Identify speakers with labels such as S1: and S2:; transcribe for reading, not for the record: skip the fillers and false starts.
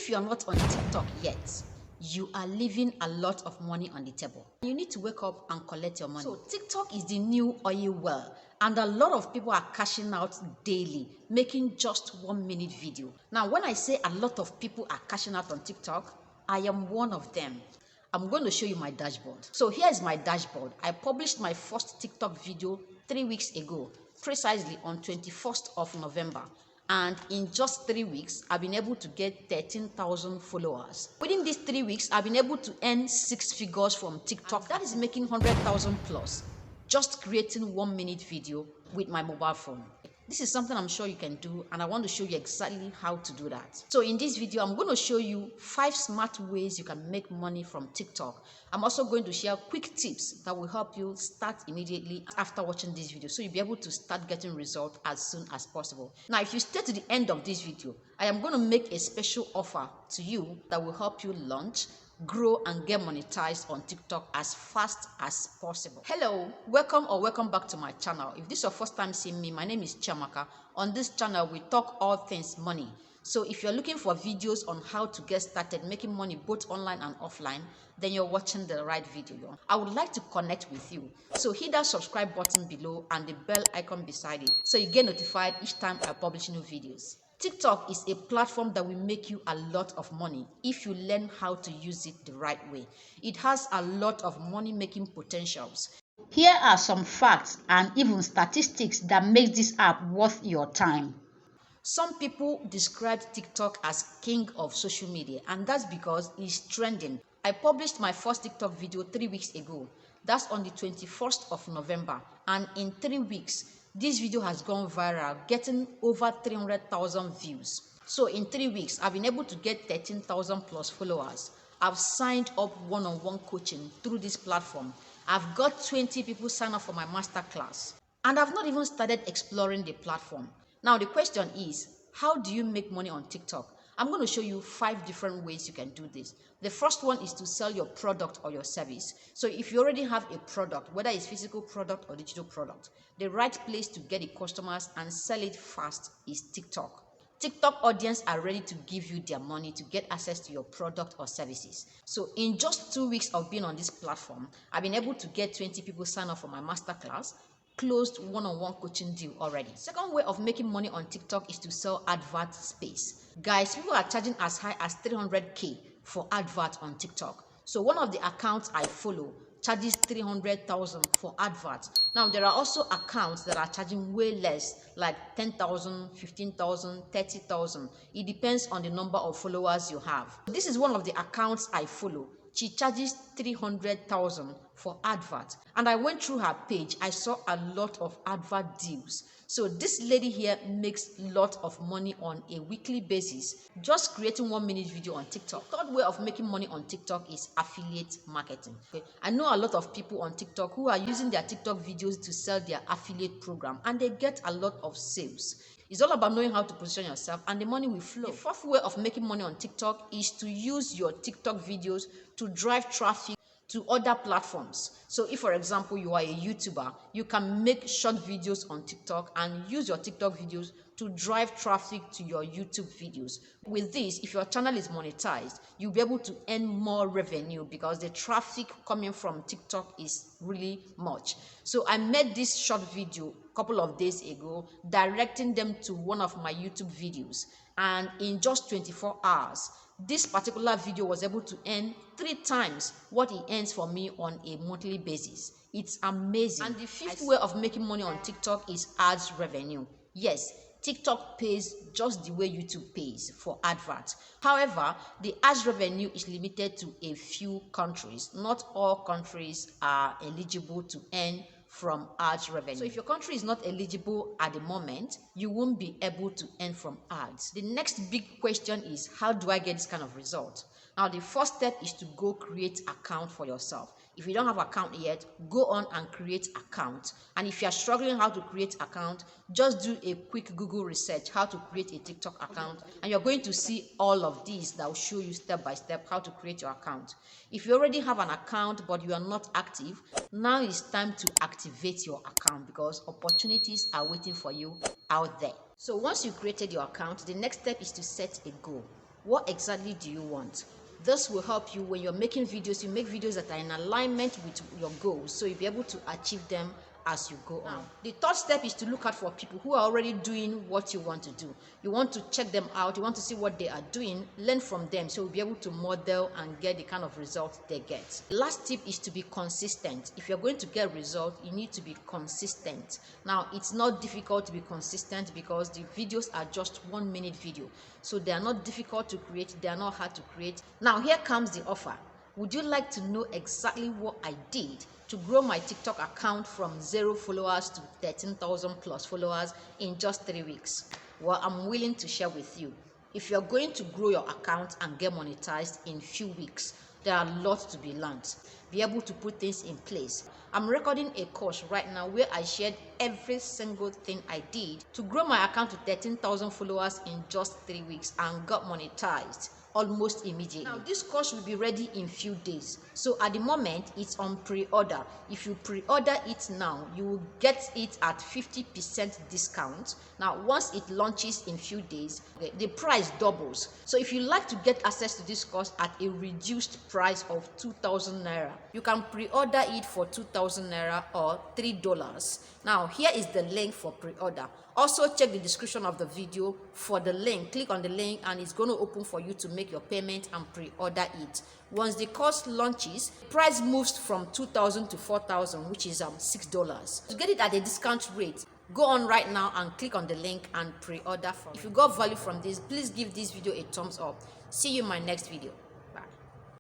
S1: If you're not on TikTok yet, you are leaving a lot of money on the table. You need to wake up and collect your money. So TikTok is the new oil well, and a lot of people are cashing out daily, making just 1 minute video. Now, when I say a lot of people are cashing out on TikTok, I am one of them. I'm going to show you my dashboard. So here's my dashboard. I published my first TikTok video 3 weeks ago, precisely on 21st of November. And in just 3 weeks, I've been able to get 13,000 followers. Within these 3 weeks, I've been able to earn 6 figures from TikTok. That is making 100,000 plus, just creating 1 minute video with my mobile phone. This is something I'm sure you can do, and I want to show you exactly how to do that. So in this video, I'm going to show you 5 smart ways you can make money from TikTok. I'm also going to share quick tips that will help you start immediately after watching this video, so you'll be able to start getting results as soon as possible. Now, if you stay to the end of this video, I am going to make a special offer to you that will help you launch, grow, and get monetized on TikTok as fast as possible. Hello, welcome back to my channel. If this is your first time seeing me, my name is Chiamaka. On this channel, we talk all things money. So if you're looking for videos on how to get started making money both online and offline, then you're watching the right video. I would like to connect with you. So hit that subscribe button below and the bell icon beside it, so you get notified each time I publish new videos. TikTok is a platform that will make you a lot of money if you learn how to use it the right way. It has a lot of money-making potentials. Here are some facts and even statistics that make this app worth your time. Some people describe TikTok as king of social media, and that's because it's trending. I published my first TikTok video 3 weeks ago. That's on the 21st of November, and in 3 weeks, this video has gone viral, getting over 300,000 views. So in 3 weeks, I've been able to get 13,000 plus followers. I've signed up one-on-one coaching through this platform. I've got 20 people sign up for my masterclass. And I've not even started exploring the platform. Now the question is, how do you make money on TikTok? I'm going to show you 5 different ways you can do this. The first one is to sell your product or your service. So if you already have a product, whether it's physical product or digital product, the right place to get the customers and sell it fast is TikTok. TikTok audience are ready to give you their money to get access to your product or services. So in just 2 weeks of being on this platform, I've been able to get 20 people sign up for my masterclass, closed one-on-one coaching deal already. Second way of making money on TikTok is to sell advert space. Guys, people are charging as high as 300K for advert on TikTok. So one of the accounts I follow charges 300,000 for adverts. Now there are also accounts that are charging way less, like 10,000, 15,000, 30,000. It depends on the number of followers you have. This is one of the accounts I follow. She charges 300,000 for advert, and I went through her page. I saw a lot of advert deals. So this lady here makes a lot of money on a weekly basis just creating 1 minute video on TikTok. Third way of making money on TikTok is affiliate marketing. Okay? I know a lot of people on TikTok who are using their TikTok videos to sell their affiliate program, and they get a lot of sales. It's all about knowing how to position yourself, and the money will flow. The fourth way of making money on TikTok is to use your TikTok videos to drive traffic to other platforms. So if, for example, you are a YouTuber, you can make short videos on TikTok and use your TikTok videos to drive traffic to your YouTube videos. With this, if your channel is monetized, you'll be able to earn more revenue because the traffic coming from TikTok is really much. So I made this short video a couple of days ago, directing them to one of my YouTube videos. And in just 24 hours, this particular video was able to earn 3 times what it earns for me on a monthly basis. It's amazing. And the fifth way of making money on TikTok is ads revenue. Yes, TikTok pays just the way YouTube pays for adverts. However, the ads revenue is limited to a few countries. Not all countries are eligible to earn from ads revenue. So if your country is not eligible at the moment, you won't be able to earn from ads. The next big question is, how do I get this kind of result? Now, the first step is to go create an account for yourself. If you don't have an account yet, go on and create an account. And if you are struggling how to create an account, just do a quick Google research how to create a TikTok account, and you're going to see all of these that will show you step by step how to create your account. If you already have an account but you are not active, now it's time to activate your account because opportunities are waiting for you out there. So once you created your account, the next step is to set a goal. What exactly do you want? This will help you when you're making videos. You make videos that are in alignment with your goals, so you'll be able to achieve them as you go on. The third step is to look out for people who are already doing what you want to do. You want to check them out, you want to see what they are doing, learn from them, so you'll be able to model and get the kind of results they get. The last tip is to be consistent. If you're going to get results, you need to be consistent. Now, it's not difficult to be consistent because the videos are just 1 minute video, so they are not difficult to create, they are not hard to create. Now, here comes the offer. Would you like to know exactly what I did to grow my TikTok account from 0 followers to 13,000 plus followers in just 3 weeks? Well, I'm willing to share with you. If you're going to grow your account and get monetized in few weeks, there are lots to be learned. Be able to put things in place. I'm recording a course right now where I shared every single thing I did to grow my account to 13,000 followers in just 3 weeks and got monetized almost immediately. Now, this course will be ready in few days. So at the moment, it's on pre-order. If you pre-order it now, you will get it at 50% discount. Now, once it launches in few days, the price doubles. So if you like to get access to this course at a reduced price of 2,000 naira, you can pre-order it for 2,000 naira or $3. Now, here is the link for pre-order. Also, check the description of the video for the link. Click on the link and it's going to open for you to make your payment and pre-order it. Once the course launches, price moves from 2,000 to 4,000, which is $6. To get it at a discount rate, go on right now and click on the link and pre-order. If you got value from this, please give this video a thumbs up. See you in my next video.